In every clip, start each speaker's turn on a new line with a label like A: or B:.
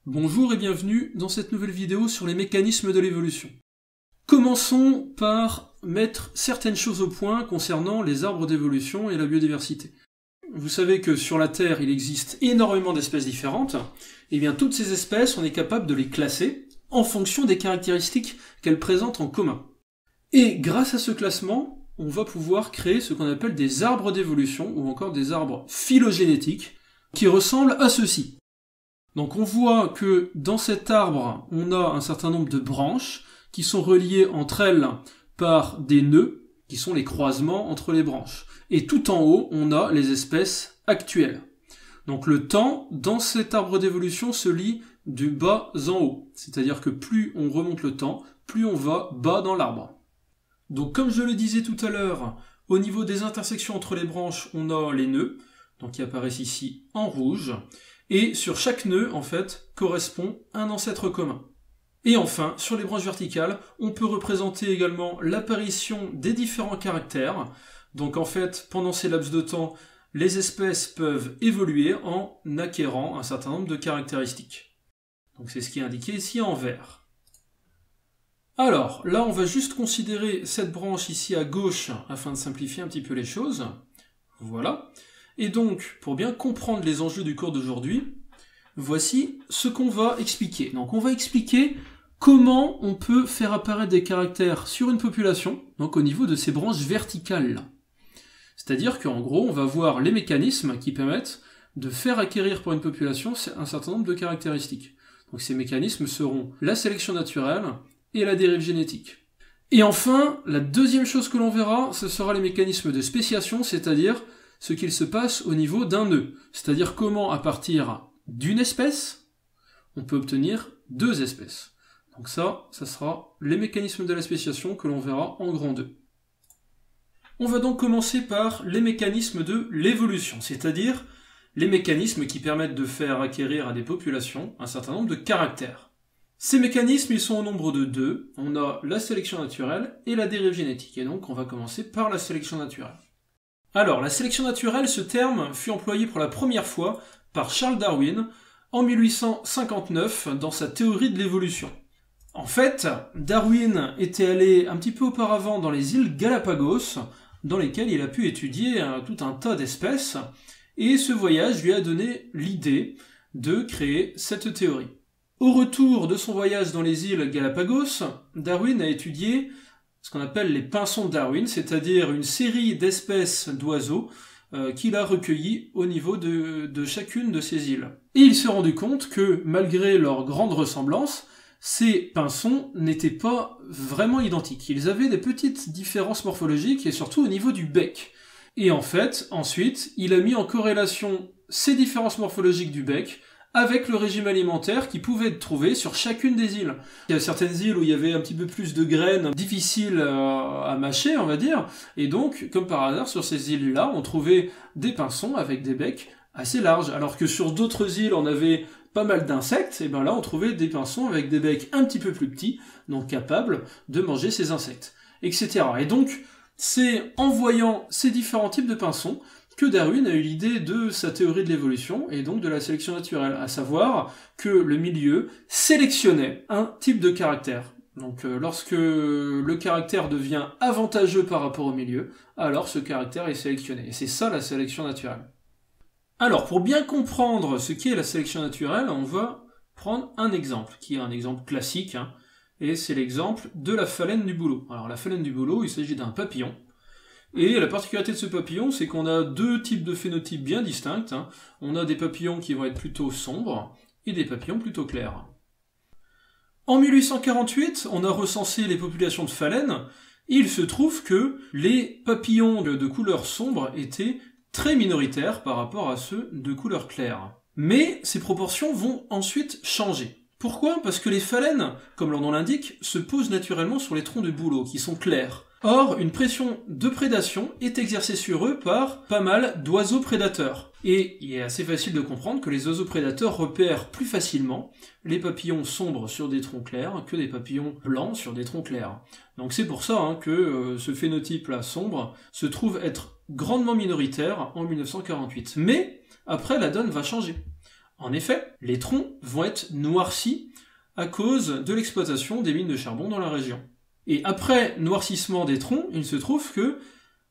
A: Bonjour et bienvenue dans cette nouvelle vidéo sur les mécanismes de l'évolution. Commençons par mettre certaines choses au point concernant les arbres d'évolution et la biodiversité. Vous savez que sur la Terre, il existe énormément d'espèces différentes, et bien toutes ces espèces, on est capable de les classer en fonction des caractéristiques qu'elles présentent en commun. Et grâce à ce classement, on va pouvoir créer ce qu'on appelle des arbres d'évolution, ou encore des arbres phylogénétiques, qui ressemblent à ceci. Donc on voit que dans cet arbre, on a un certain nombre de branches qui sont reliées entre elles par des nœuds, qui sont les croisements entre les branches. Et tout en haut, on a les espèces actuelles. Donc le temps, dans cet arbre d'évolution, se lit du bas en haut. C'est-à-dire que plus on remonte le temps, plus on va bas dans l'arbre. Donc comme je le disais tout à l'heure, au niveau des intersections entre les branches, on a les nœuds, donc qui apparaissent ici en rouge. Et sur chaque nœud, en fait, correspond un ancêtre commun. Et enfin, sur les branches verticales, on peut représenter également l'apparition des différents caractères. Donc en fait, pendant ces laps de temps, les espèces peuvent évoluer en acquérant un certain nombre de caractéristiques. Donc c'est ce qui est indiqué ici en vert. Alors, là, on va juste considérer cette branche ici à gauche afin de simplifier un petit peu les choses. Voilà. Et donc, pour bien comprendre les enjeux du cours d'aujourd'hui, voici ce qu'on va expliquer. Donc on va expliquer comment on peut faire apparaître des caractères sur une population, donc au niveau de ces branches verticales. C'est-à-dire qu'en gros, on va voir les mécanismes qui permettent de faire acquérir pour une population un certain nombre de caractéristiques. Donc ces mécanismes seront la sélection naturelle et la dérive génétique. Et enfin, la deuxième chose que l'on verra, ce sera les mécanismes de spéciation, c'est-à-dire ce qu'il se passe au niveau d'un nœud. C'est-à-dire comment, à partir d'une espèce, on peut obtenir deux espèces. Donc ça sera les mécanismes de la spéciation que l'on verra en grand 2. On va donc commencer par les mécanismes de l'évolution, c'est-à-dire les mécanismes qui permettent de faire acquérir à des populations un certain nombre de caractères. Ces mécanismes, ils sont au nombre de 2. On a la sélection naturelle et la dérive génétique. Et donc, on va commencer par la sélection naturelle. Alors, la sélection naturelle, ce terme fut employé pour la première fois par Charles Darwin en 1859 dans sa théorie de l'évolution. En fait, Darwin était allé un petit peu auparavant dans les îles Galapagos, dans lesquelles il a pu étudier tout un tas d'espèces, et ce voyage lui a donné l'idée de créer cette théorie. Au retour de son voyage dans les îles Galapagos, Darwin a étudié ce qu'on appelle les pinsons de Darwin, c'est-à-dire une série d'espèces d'oiseaux qu'il a recueillies au niveau de chacune de ces îles. Et il s'est rendu compte que, malgré leur grande ressemblance, ces pinsons n'étaient pas vraiment identiques. Ils avaient des petites différences morphologiques et surtout au niveau du bec. Et en fait, ensuite, il a mis en corrélation ces différences morphologiques du bec avec le régime alimentaire qui pouvait être trouvé sur chacune des îles. Il y a certaines îles où il y avait un petit peu plus de graines difficiles à mâcher, on va dire, et donc, comme par hasard, sur ces îles-là, on trouvait des pinsons avec des becs assez larges, alors que sur d'autres îles, on avait pas mal d'insectes, et bien là, on trouvait des pinsons avec des becs un petit peu plus petits, donc capables de manger ces insectes, etc. Et donc, c'est en voyant ces différents types de pinsons que Darwin a eu l'idée de sa théorie de l'évolution et donc de la sélection naturelle, à savoir que le milieu sélectionnait un type de caractère. Donc lorsque le caractère devient avantageux par rapport au milieu, alors ce caractère est sélectionné. Et c'est ça la sélection naturelle. Alors pour bien comprendre ce qu'est la sélection naturelle, on va prendre un exemple, qui est un exemple classique, et c'est l'exemple de la phalène du bouleau. Alors la phalène du bouleau, il s'agit d'un papillon. Et la particularité de ce papillon, c'est qu'on a deux types de phénotypes bien distincts. On a des papillons qui vont être plutôt sombres et des papillons plutôt clairs. En 1848, on a recensé les populations de phalènes et il se trouve que les papillons de couleur sombre étaient très minoritaires par rapport à ceux de couleur claire. Mais ces proportions vont ensuite changer. Pourquoi ? Parce que les phalènes, comme leur nom l'indique, se posent naturellement sur les troncs de bouleau qui sont clairs. Or, une pression de prédation est exercée sur eux par pas mal d'oiseaux prédateurs. Et il est assez facile de comprendre que les oiseaux prédateurs repèrent plus facilement les papillons sombres sur des troncs clairs que des papillons blancs sur des troncs clairs. Donc c'est pour ça que ce phénotype-là sombre se trouve être grandement minoritaire en 1948. Mais après, la donne va changer. En effet, les troncs vont être noircis à cause de l'exploitation des mines de charbon dans la région. Et après noircissement des troncs, il se trouve que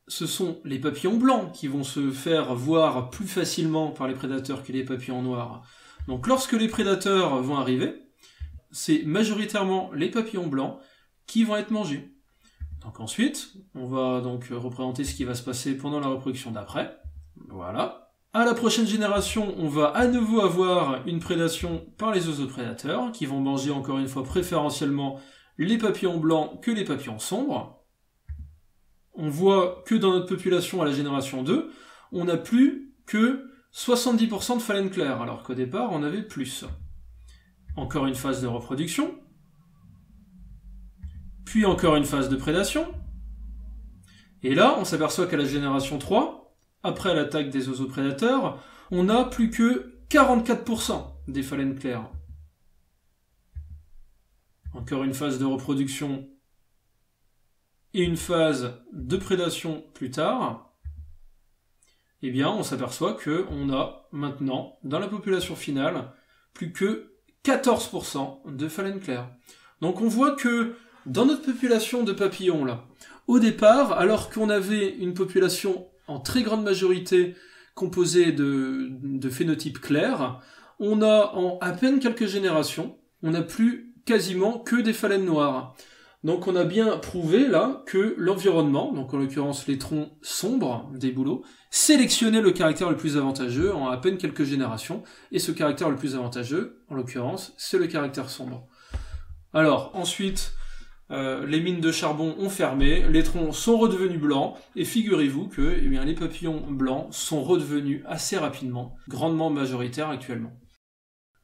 A: ce sont les papillons blancs qui vont se faire voir plus facilement par les prédateurs que les papillons noirs. Donc lorsque les prédateurs vont arriver, c'est majoritairement les papillons blancs qui vont être mangés. Donc ensuite, on va donc représenter ce qui va se passer pendant la reproduction d'après. Voilà. À la prochaine génération, on va à nouveau avoir une prédation par les oiseaux prédateurs, qui vont manger encore une fois préférentiellement les papillons blancs que les papillons sombres. On voit que dans notre population à la génération 2, on n'a plus que 70% de phalènes claires, alors qu'au départ on avait plus. Encore une phase de reproduction, puis encore une phase de prédation, et là on s'aperçoit qu'à la génération 3, après l'attaque des oiseaux prédateurs, on n'a plus que 44% des phalènes claires. Encore une phase de reproduction et une phase de prédation plus tard, eh bien on s'aperçoit qu'on a maintenant, dans la population finale, plus que 14% de phalènes claires. Donc on voit que dans notre population de papillons, là, au départ, alors qu'on avait une population en très grande majorité composée de phénotypes clairs, on a en à peine quelques générations, on n'a plus quasiment que des phalènes noires. Donc on a bien prouvé là que l'environnement, donc en l'occurrence les troncs sombres des bouleaux, sélectionnait le caractère le plus avantageux en à peine quelques générations, et ce caractère le plus avantageux, en l'occurrence, c'est le caractère sombre. Alors ensuite, les mines de charbon ont fermé, les troncs sont redevenus blancs, et figurez-vous que eh bien, les papillons blancs sont redevenus assez rapidement, grandement majoritaires actuellement.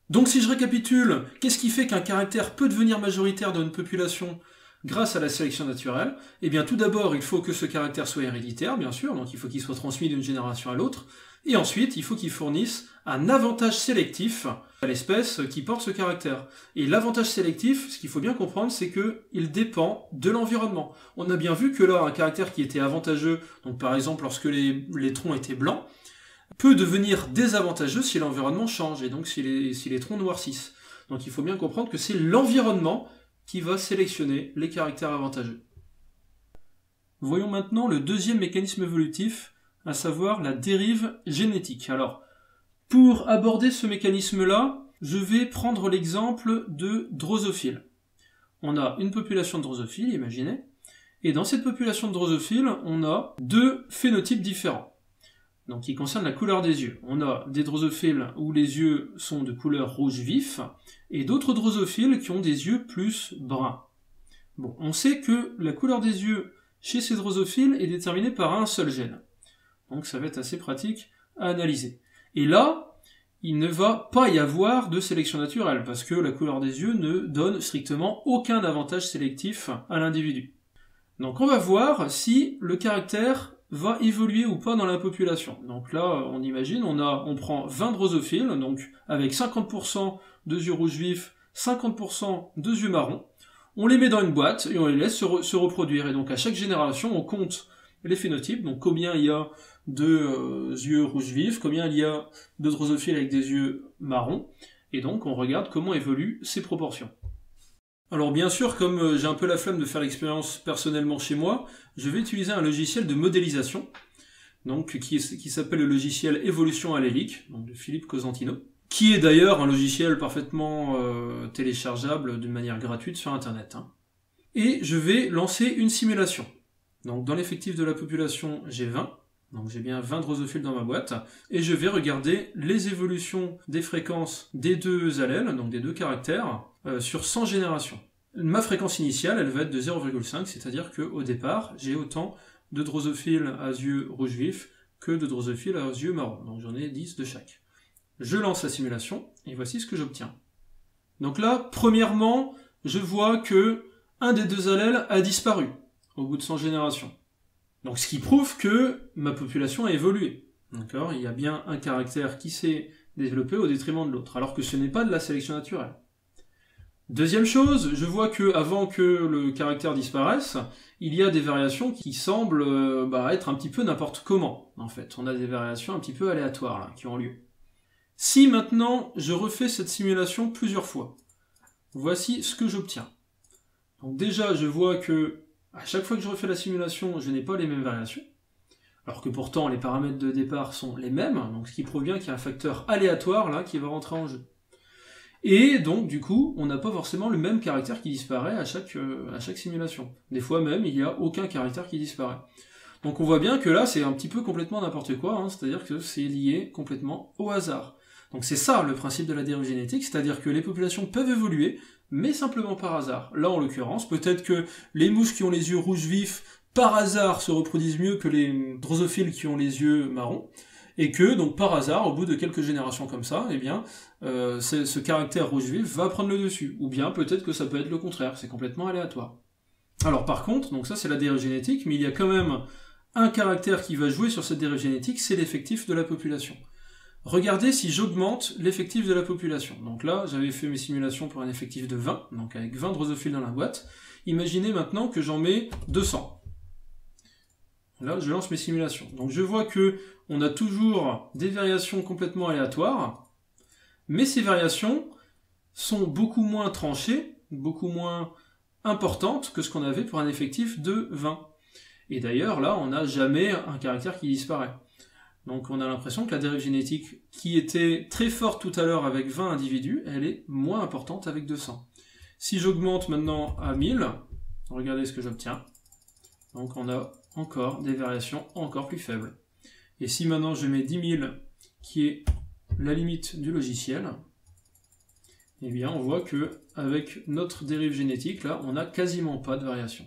A: Donc si je récapitule, qu'est-ce qui fait qu'un caractère peut devenir majoritaire dans une population grâce à la sélection naturelle? Eh bien tout d'abord, il faut que ce caractère soit héréditaire, bien sûr, donc il faut qu'il soit transmis d'une génération à l'autre, et ensuite il faut qu'il fournisse un avantage sélectif à l'espèce qui porte ce caractère. Et l'avantage sélectif, ce qu'il faut bien comprendre, c'est qu'il dépend de l'environnement. On a bien vu que là, un caractère qui était avantageux, donc par exemple lorsque les troncs étaient blancs, peut devenir désavantageux si l'environnement change, et donc si les troncs noircissent. Donc il faut bien comprendre que c'est l'environnement qui va sélectionner les caractères avantageux. Voyons maintenant le deuxième mécanisme évolutif, à savoir la dérive génétique. Alors, pour aborder ce mécanisme-là, je vais prendre l'exemple de drosophiles. On a une population de drosophiles, imaginez, et dans cette population de drosophiles, on a deux phénotypes différents. Donc qui concerne la couleur des yeux. On a des drosophiles où les yeux sont de couleur rouge vif, et d'autres drosophiles qui ont des yeux plus bruns. Bon, on sait que la couleur des yeux chez ces drosophiles est déterminée par un seul gène. Donc ça va être assez pratique à analyser. Et là, il ne va pas y avoir de sélection naturelle, parce que la couleur des yeux ne donne strictement aucun avantage sélectif à l'individu. Donc on va voir si le caractère va évoluer ou pas dans la population. Donc là, on imagine, on prend 20 drosophiles, donc avec 50% de yeux rouges vifs, 50% de yeux marrons, on les met dans une boîte et on les laisse se reproduire. Et donc à chaque génération, on compte les phénotypes, donc combien il y a de yeux rouges vifs, combien il y a de drosophiles avec des yeux marrons, et donc on regarde comment évoluent ces proportions. Alors bien sûr, comme j'ai un peu la flemme de faire l'expérience personnellement chez moi, je vais utiliser un logiciel de modélisation, donc qui s'appelle le logiciel Évolution allélique, donc de Philippe Cosentino, qui est d'ailleurs un logiciel parfaitement téléchargeable d'une manière gratuite sur Internet. Et je vais lancer une simulation. Donc dans l'effectif de la population, j'ai 20, donc j'ai bien 20 drosophiles dans ma boîte, et je vais regarder les évolutions des fréquences des deux allèles, donc des deux caractères, sur 100 générations. Ma fréquence initiale, elle va être de 0,5, c'est-à-dire qu'au départ, j'ai autant de drosophiles à yeux rouge vif que de drosophiles à yeux marron, donc j'en ai 10 de chaque. Je lance la simulation, et voici ce que j'obtiens. Donc là, premièrement, je vois que un des deux allèles a disparu au bout de 100 générations. Donc ce qui prouve que ma population a évolué. D'accord ? Il y a bien un caractère qui s'est développé au détriment de l'autre, alors que ce n'est pas de la sélection naturelle. Deuxième chose, je vois que avant que le caractère disparaisse, il y a des variations qui semblent être un petit peu n'importe comment, en fait. On a des variations un petit peu aléatoires là, qui ont lieu. Si maintenant je refais cette simulation plusieurs fois, voici ce que j'obtiens. Donc déjà, je vois que à chaque fois que je refais la simulation, je n'ai pas les mêmes variations, alors que pourtant les paramètres de départ sont les mêmes, donc ce qui provient qu'il y a un facteur aléatoire là qui va rentrer en jeu. Et donc du coup, on n'a pas forcément le même caractère qui disparaît à chaque simulation. Des fois même, il n'y a aucun caractère qui disparaît. Donc on voit bien que là, c'est un petit peu complètement n'importe quoi, hein, c'est-à-dire que c'est lié complètement au hasard. Donc c'est ça le principe de la dérive génétique, c'est-à-dire que les populations peuvent évoluer, mais simplement par hasard. Là, en l'occurrence, peut-être que les mouches qui ont les yeux rouges vifs, par hasard, se reproduisent mieux que les drosophiles qui ont les yeux marrons, et que, donc par hasard, au bout de quelques générations comme ça, eh bien, ce caractère rouge vif va prendre le dessus. Ou bien peut-être que ça peut être le contraire, c'est complètement aléatoire. Alors par contre, donc ça c'est la dérive génétique, mais il y a quand même un caractère qui va jouer sur cette dérive génétique, c'est l'effectif de la population. Regardez si j'augmente l'effectif de la population. Donc là, j'avais fait mes simulations pour un effectif de 20, donc avec 20 drosophiles dans la boîte. Imaginez maintenant que j'en mets 200. Là, je lance mes simulations. Donc je vois que on a toujours des variations complètement aléatoires, mais ces variations sont beaucoup moins tranchées, beaucoup moins importantes que ce qu'on avait pour un effectif de 20. Et d'ailleurs, là, on n'a jamais un caractère qui disparaît. Donc on a l'impression que la dérive génétique, qui était très forte tout à l'heure avec 20 individus, elle est moins importante avec 200. Si j'augmente maintenant à 1000, regardez ce que j'obtiens. Donc on a encore des variations encore plus faibles. Et si maintenant je mets 10 000, qui est la limite du logiciel, eh bien on voit que avec notre dérive génétique, là, on n'a quasiment pas de variation.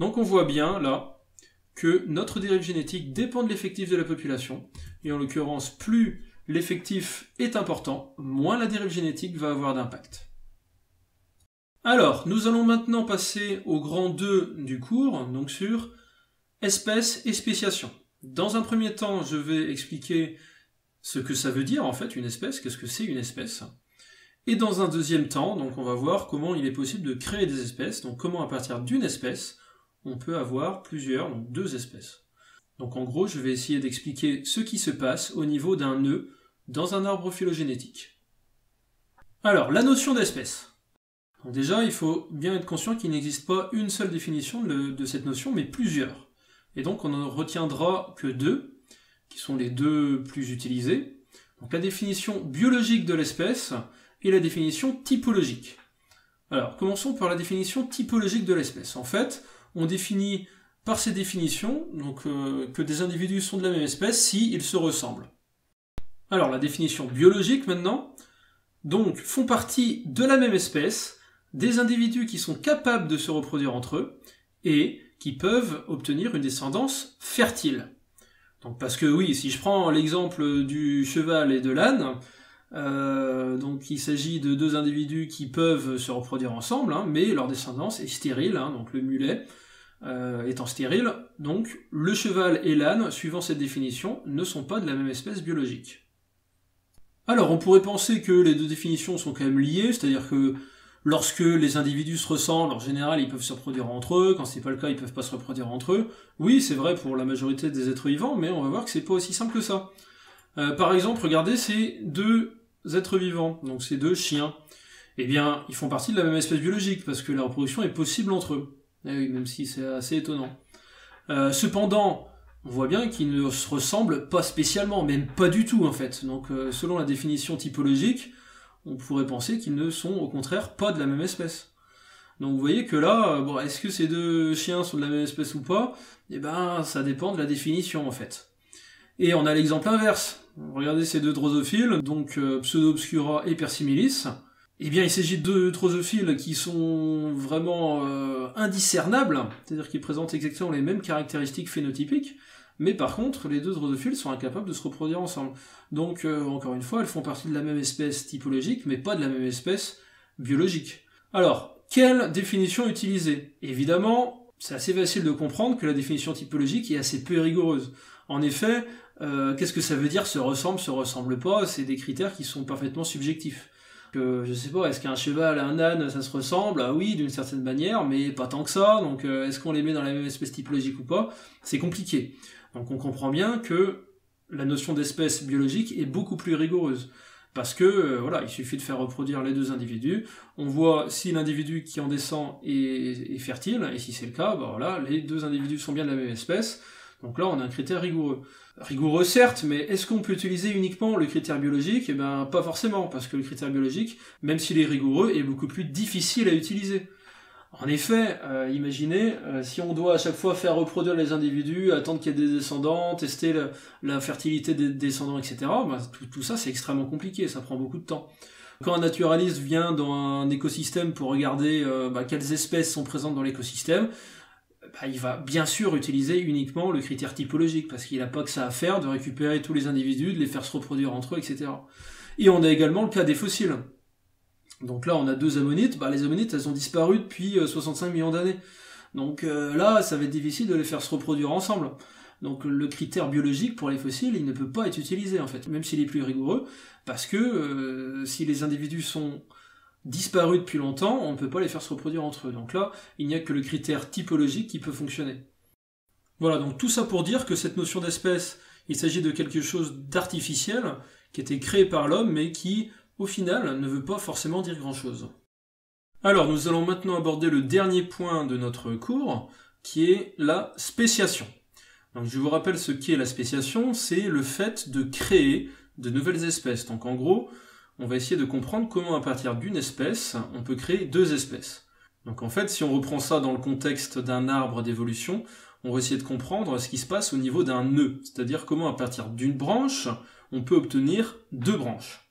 A: Donc on voit bien, là, que notre dérive génétique dépend de l'effectif de la population, et en l'occurrence, plus l'effectif est important, moins la dérive génétique va avoir d'impact. Alors, nous allons maintenant passer au grand 2 du cours, donc sur espèces et spéciation. Dans un premier temps, je vais expliquer ce que ça veut dire en fait une espèce, qu'est-ce que c'est une espèce. Et dans un deuxième temps, donc on va voir comment il est possible de créer des espèces, donc comment à partir d'une espèce, on peut avoir plusieurs, donc 2 espèces. Donc en gros, je vais essayer d'expliquer ce qui se passe au niveau d'un nœud dans un arbre phylogénétique. Alors, la notion d'espèce. Donc déjà, il faut bien être conscient qu'il n'existe pas une seule définition de cette notion, mais plusieurs. Et donc on n'en retiendra que 2, qui sont les 2 plus utilisés. Donc la définition biologique de l'espèce et la définition typologique. Alors, commençons par la définition typologique de l'espèce. En fait, on définit par ces définitions donc, que des individus sont de la même espèce s'ils se ressemblent. Alors, la définition biologique maintenant, donc font partie de la même espèce des individus qui sont capables de se reproduire entre eux et qui peuvent obtenir une descendance fertile. Donc, parce que oui, si je prends l'exemple du cheval et de l'âne, donc il s'agit de 2 individus qui peuvent se reproduire ensemble, hein, mais leur descendance est stérile, hein, donc le mulet étant stérile, donc le cheval et l'âne, suivant cette définition, ne sont pas de la même espèce biologique. Alors on pourrait penser que les 2 définitions sont quand même liées, c'est-à-dire que lorsque les individus se ressemblent, en général ils peuvent se reproduire entre eux, quand c'est pas le cas ils peuvent pas se reproduire entre eux. Oui, c'est vrai pour la majorité des êtres vivants, mais on va voir que c'est pas aussi simple que ça. Par exemple, regardez ces 2 êtres vivants, donc ces 2 chiens. Eh bien, ils font partie de la même espèce biologique, parce que la reproduction est possible entre eux. Eh oui, même si c'est assez étonnant. Cependant, on voit bien qu'ils ne se ressemblent pas spécialement, même pas du tout en fait. Donc selon la définition typologique, on pourrait penser qu'ils ne sont au contraire pas de la même espèce. Donc vous voyez que là, bon, est-ce que ces 2 chiens sont de la même espèce ou pas? Eh ben, ça dépend de la définition en fait. Et on a l'exemple inverse. Regardez ces 2 drosophiles, donc Pseudoobscura et Persimilis. Eh bien, il s'agit de 2 drosophiles qui sont vraiment indiscernables, c'est-à-dire qu'ils présentent exactement les mêmes caractéristiques phénotypiques, mais par contre, les 2 drosophiles sont incapables de se reproduire ensemble. Donc, encore une fois, elles font partie de la même espèce typologique, mais pas de la même espèce biologique. Alors, quelle définition utiliser? Évidemment, c'est assez facile de comprendre que la définition typologique est assez peu rigoureuse. En effet, qu'est-ce que ça veut dire se ressemble pas? C'est des critères qui sont parfaitement subjectifs. Je sais pas, est-ce qu'un cheval et un âne ça se ressemble? Ah oui, d'une certaine manière, mais pas tant que ça, donc est-ce qu'on les met dans la même espèce typologique ou pas? C'est compliqué. Donc on comprend bien que la notion d'espèce biologique est beaucoup plus rigoureuse. Parce que, voilà, il suffit de faire reproduire les deux individus, on voit si l'individu qui en descend est fertile, et si c'est le cas, bah voilà, les deux individus sont bien de la même espèce, donc là on a un critère rigoureux. Rigoureux certes, mais est-ce qu'on peut utiliser uniquement le critère biologique? Eh ben pas forcément, parce que le critère biologique, même s'il est rigoureux, est beaucoup plus difficile à utiliser. En effet, imaginez, si on doit à chaque fois faire reproduire les individus, attendre qu'il y ait des descendants, tester la fertilité des descendants, etc., bah, tout ça c'est extrêmement compliqué, ça prend beaucoup de temps. Quand un naturaliste vient dans un écosystème pour regarder quelles espèces sont présentes dans l'écosystème, il va bien sûr utiliser uniquement le critère typologique, parce qu'il n'a pas que ça à faire de récupérer tous les individus, de les faire se reproduire entre eux, etc. Et on a également le cas des fossiles. Donc là, on a deux ammonites. Les ammonites, elles ont disparu depuis 65 millions d'années. Donc là, ça va être difficile de les faire se reproduire ensemble. Donc le critère biologique pour les fossiles, il ne peut pas être utilisé, en fait, même s'il est plus rigoureux, parce que si les individus sont disparus depuis longtemps, on ne peut pas les faire se reproduire entre eux. Donc là, il n'y a que le critère typologique qui peut fonctionner. Voilà, donc tout ça pour dire que cette notion d'espèce, il s'agit de quelque chose d'artificiel, qui a été créé par l'homme, mais qui au final, ne veut pas forcément dire grand-chose. Alors, nous allons maintenant aborder le dernier point de notre cours, qui est la spéciation. Donc, je vous rappelle ce qu'est la spéciation, c'est le fait de créer de nouvelles espèces. Donc, en gros, on va essayer de comprendre comment, à partir d'une espèce, on peut créer deux espèces. Donc, en fait, si on reprend ça dans le contexte d'un arbre d'évolution, on va essayer de comprendre ce qui se passe au niveau d'un nœud, c'est-à-dire comment, à partir d'une branche, on peut obtenir deux branches.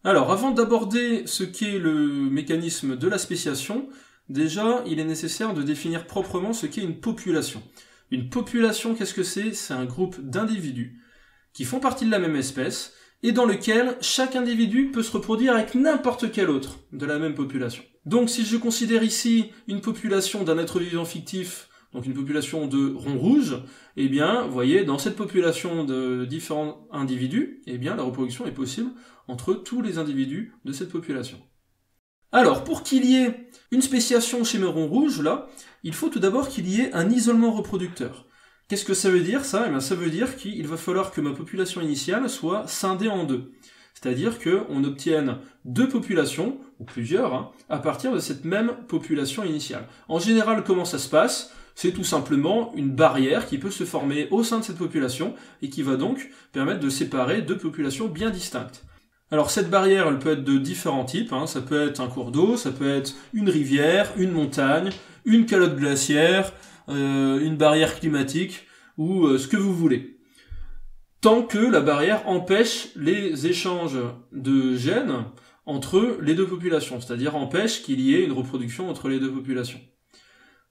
A: Alors, avant d'aborder ce qu'est le mécanisme de la spéciation, déjà, il est nécessaire de définir proprement ce qu'est une population. Une population, qu'est-ce que c'est? C'est un groupe d'individus qui font partie de la même espèce et dans lequel chaque individu peut se reproduire avec n'importe quel autre de la même population. Donc, si je considère ici une population d'un être vivant fictif, donc une population de ronds rouges, eh bien, vous voyez, dans cette population de différents individus, eh bien, la reproduction est possible entre tous les individus de cette population. Alors, pour qu'il y ait une spéciation chez mes ronds rouges, là, il faut tout d'abord qu'il y ait un isolement reproducteur. Qu'est-ce que ça veut dire, ça? Eh bien, ça veut dire qu'il va falloir que ma population initiale soit scindée en deux. C'est-à-dire qu'on obtienne deux populations, ou plusieurs, à partir de cette même population initiale. En général, comment ça se passe? C'est tout simplement une barrière qui peut se former au sein de cette population et qui va donc permettre de séparer deux populations bien distinctes. Alors cette barrière, elle peut être de différents types, ça peut être un cours d'eau, ça peut être une rivière, une montagne, une calotte glaciaire, une barrière climatique, ou ce que vous voulez. Tant que la barrière empêche les échanges de gènes entre les deux populations, c'est-à-dire empêche qu'il y ait une reproduction entre les deux populations.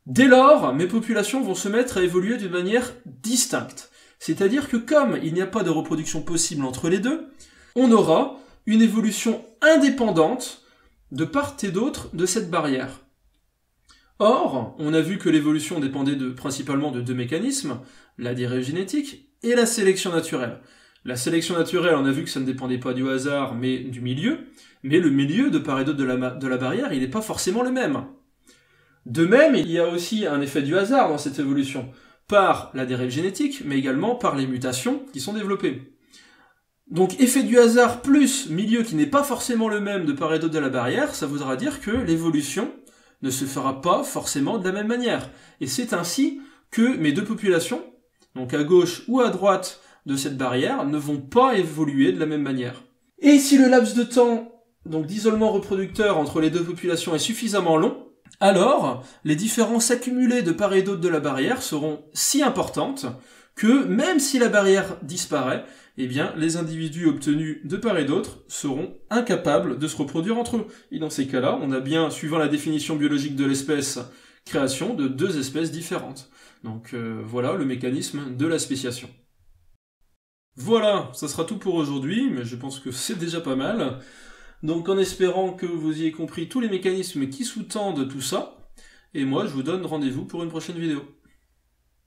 A: Dès lors, mes populations vont se mettre à évoluer d'une manière distincte. C'est-à-dire que comme il n'y a pas de reproduction possible entre les deux, on aura une évolution indépendante de part et d'autre de cette barrière. Or, on a vu que l'évolution dépendait principalement de deux mécanismes, la dérive génétique et la sélection naturelle. La sélection naturelle, on a vu que ça ne dépendait pas du hasard, mais du milieu, mais le milieu de part et d'autre de la barrière, il n'est pas forcément le même. De même, il y a aussi un effet du hasard dans cette évolution, par la dérive génétique, mais également par les mutations qui sont développées. Donc effet du hasard plus milieu qui n'est pas forcément le même de part et d'autre de la barrière, ça voudra dire que l'évolution ne se fera pas forcément de la même manière. Et c'est ainsi que mes deux populations, donc à gauche ou à droite de cette barrière, ne vont pas évoluer de la même manière. Et si le laps de temps donc d'isolement reproducteur entre les deux populations est suffisamment long, alors les différences accumulées de part et d'autre de la barrière seront si importantes que même si la barrière disparaît, eh bien les individus obtenus de part et d'autre seront incapables de se reproduire entre eux. Et dans ces cas-là, on a bien, suivant la définition biologique de l'espèce, création de deux espèces différentes. Donc voilà le mécanisme de la spéciation. Voilà, ça sera tout pour aujourd'hui, mais je pense que c'est déjà pas mal. Donc en espérant que vous ayez compris tous les mécanismes qui sous-tendent tout ça, et moi je vous donne rendez-vous pour une prochaine vidéo.